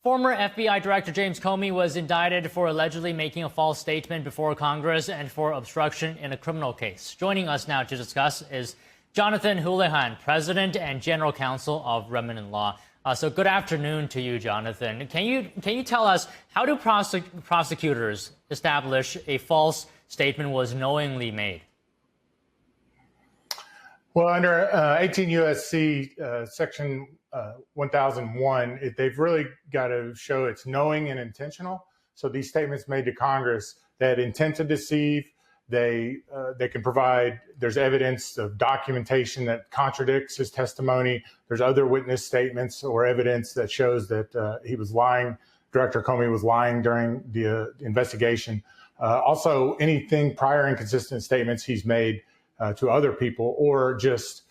Former FBI Director James Comey was indicted for allegedly making a false statement before Congress and for obstruction in a criminal case. Joining us now to discuss is Jonathan Houlihan, President and General Counsel of Remnant Law. So good afternoon to you, Jonathan. Can you tell us, how do prosecutors establish a false statement was knowingly made? Well, under 18 U.S.C. Section 1001, they've really got to show it's knowing and intentional. So these statements made to Congress that intent to deceive, they can provide, there's evidence of documentation that contradicts his testimony. There's other witness statements or evidence that shows that he was lying. Director Comey was lying during the investigation. Also, anything prior inconsistent statements he's made to other people, or just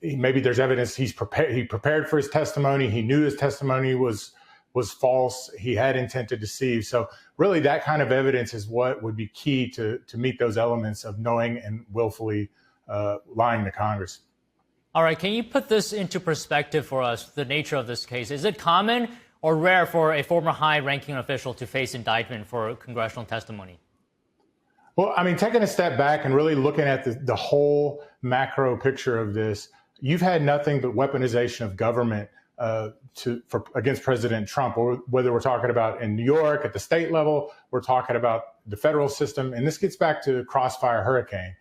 maybe there's evidence he prepared for his testimony. He knew his testimony was false. He had intent to deceive. So really that kind of evidence is what would be key to meet those elements of knowing and willfully lying to Congress. All right. Can you put this into perspective for us, the nature of this case? Is it common or rare for a former high-ranking official to face indictment for congressional testimony? Well, I mean, taking a step back and really looking at the whole macro picture of this, you've had nothing but weaponization of government against President Trump, or whether we're talking about in New York at the state level, we're talking about the federal system. And this gets back to Crossfire Hurricane.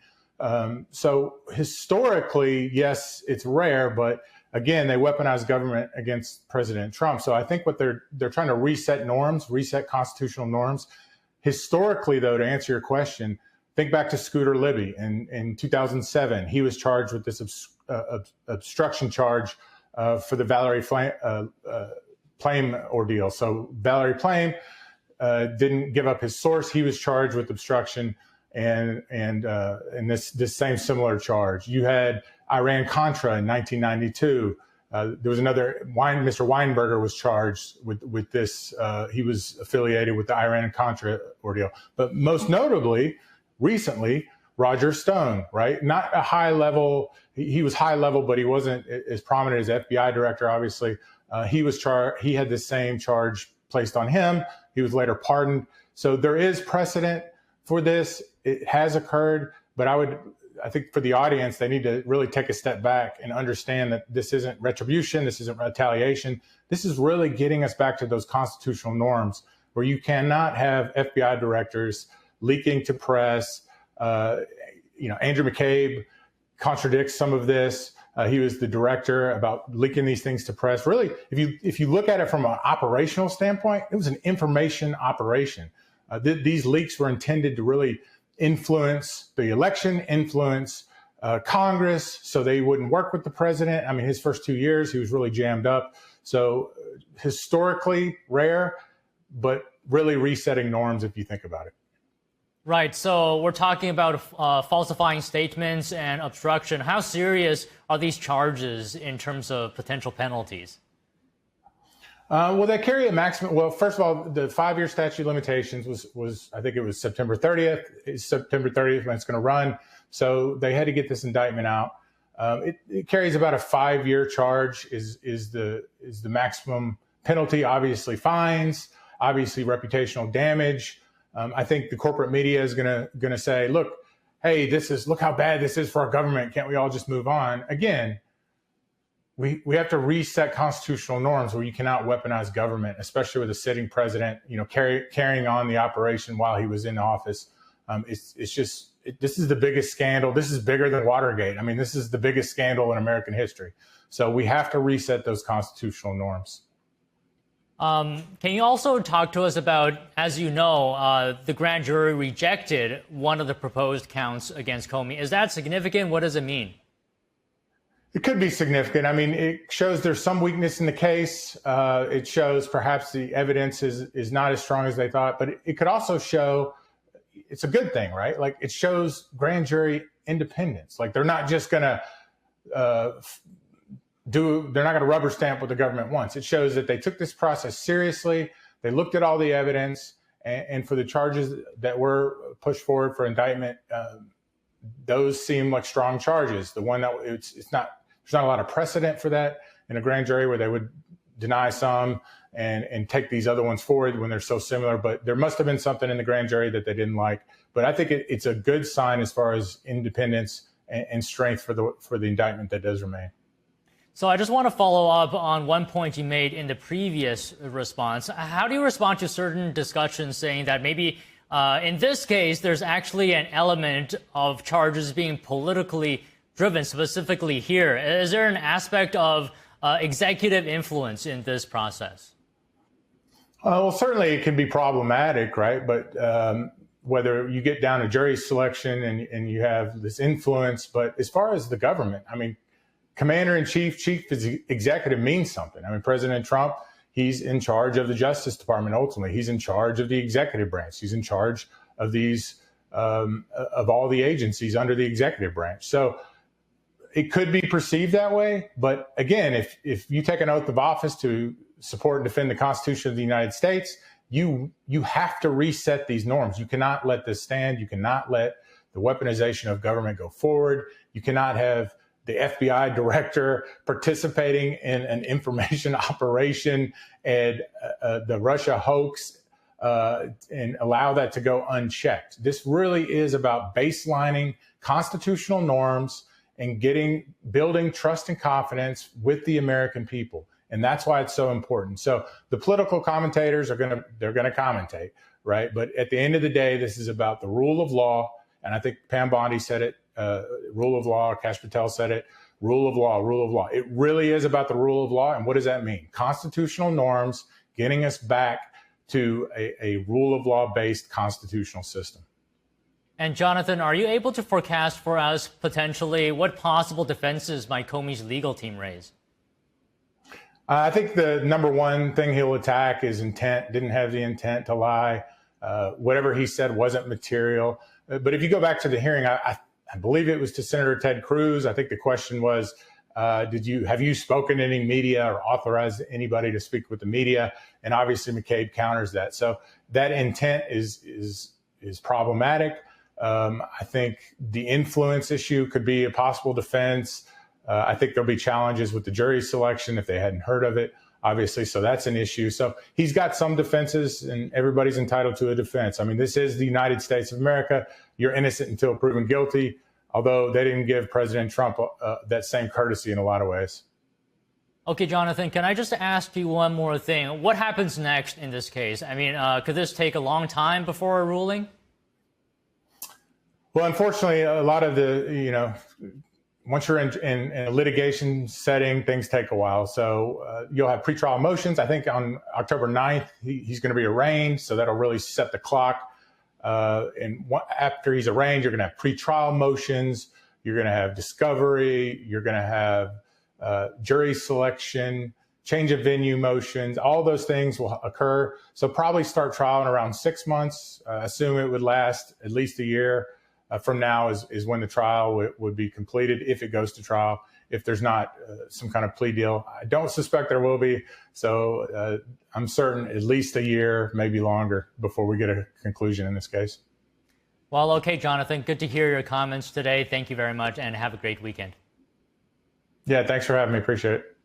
So historically, yes, it's rare, but again, they weaponize government against President Trump. So I think what they're trying to reset norms, reset constitutional norms. Historically, though, to answer your question, think back to Scooter Libby in 2007. He was charged with this obstruction charge for the Valerie Plame ordeal. So Valerie Plame didn't give up his source. He was charged with obstruction and this same similar charge. You had Iran-Contra in 1992. There was another, Mr. Weinberger was charged with this. He was affiliated with the Iran-Contra ordeal. But most notably, recently, Roger Stone, right? Not a high level. He was high level, but he wasn't as prominent as FBI director, obviously. He was charged. He had the same charge placed on him. He was later pardoned. So there is precedent for this. It has occurred, but I think for the audience, they need to really take a step back and understand that this isn't retribution. This isn't retaliation. This is really getting us back to those constitutional norms where you cannot have FBI directors leaking to press. Andrew McCabe contradicts some of this. He was the director about leaking these things to press. Really, if you look at it from an operational standpoint, it was an information operation. These leaks were intended to really influence the election, influence Congress, so they wouldn't work with the president. I mean, his first 2 years, he was really jammed up. So historically rare, but really resetting norms if you think about it. Right. So we're talking about falsifying statements and obstruction. How serious are these charges in terms of potential penalties? Well, they carry a maximum. Well, first of all, the 5-year statute of limitations was I think it was September 30th. It's September 30th when it's going to run. So they had to get this indictment out. It carries about a 5-year charge is the maximum penalty. Obviously fines, obviously reputational damage. I think the corporate media is going to say, look, hey, look how bad this is for our government. Can't we all just move on? Again, we have to reset constitutional norms where you cannot weaponize government, especially with a sitting president, carrying on the operation while he was in office. This is the biggest scandal. This is bigger than Watergate. I mean, this is the biggest scandal in American history. So we have to reset those constitutional norms. Can you also talk to us about, as you know, the grand jury rejected one of the proposed counts against Comey. Is that significant? What does it mean? It could be significant. I mean, it shows there's some weakness in the case. It shows perhaps the evidence is not as strong as they thought, but it could also show it's a good thing, right? Like, it shows grand jury independence. Like, they're not just going to they're not going to rubber stamp what the government wants. It shows that they took this process seriously. They looked at all the evidence, and for the charges that were pushed forward for indictment, those seem like strong charges. The one that there's not a lot of precedent for that in a grand jury where they would deny some and take these other ones forward when they're so similar. But there must have been something in the grand jury that they didn't like. But I think it's a good sign as far as independence and strength for the indictment that does remain. So I just want to follow up on one point you made in the previous response. How do you respond to certain discussions saying that maybe in this case, there's actually an element of charges being politically driven, specifically here? Is there an aspect of executive influence in this process? Well, certainly it can be problematic, right? But whether you get down to jury selection and you have this influence, but as far as the government, I mean, commander-in-chief, chief executive means something. I mean, President Trump, he's in charge of the Justice Department. Ultimately, he's in charge of the executive branch. He's in charge of these of all the agencies under the executive branch. So it could be perceived that way. But again, if you take an oath of office to support and defend the Constitution of the United States, you have to reset these norms. You cannot let this stand. You cannot let the weaponization of government go forward. You cannot have the FBI director participating in an information operation and the Russia hoax and allow that to go unchecked. This really is about baselining constitutional norms and building trust and confidence with the American people. And that's why it's so important. So the political commentators they're gonna commentate, right? But at the end of the day, this is about the rule of law. And I think Pam Bondi said it, rule of law, Kash Patel said it, rule of law, rule of law. It really is about the rule of law. And what does that mean? Constitutional norms, getting us back to a rule of law based constitutional system. And Jonathan, are you able to forecast for us potentially what possible defenses might Comey's legal team raise? I think the number one thing he'll attack is intent, didn't have the intent to lie. Whatever he said wasn't material. But if you go back to the hearing, I believe it was to Senator Ted Cruz. I think the question was, have you spoken to any media or authorized anybody to speak with the media? And obviously McCabe counters that. So that intent is problematic. I think the influence issue could be a possible defense. I think there'll be challenges with the jury selection if they hadn't heard of it, obviously. So that's an issue. So he's got some defenses and everybody's entitled to a defense. I mean, this is the United States of America. You're innocent until proven guilty, although they didn't give President Trump that same courtesy in a lot of ways. Okay, Jonathan, can I just ask you one more thing? What happens next in this case? I mean, could this take a long time before a ruling? Well, unfortunately, a lot of once you're in a litigation setting, things take a while. So you'll have pretrial motions. I think on October 9th, he's going to be arraigned. So that'll really set the clock. After he's arraigned, you're going to have pretrial motions. You're going to have discovery. You're going to have jury selection, change of venue motions. All those things will occur. So probably start trial in around 6 months. Assume it would last at least a year. From now is when the trial would be completed, if it goes to trial, if there's not some kind of plea deal. I don't suspect there will be. So I'm certain at least a year, maybe longer, before we get a conclusion in this case. Well, okay, Jonathan, good to hear your comments today. Thank you very much and have a great weekend. Yeah, thanks for having me. Appreciate it.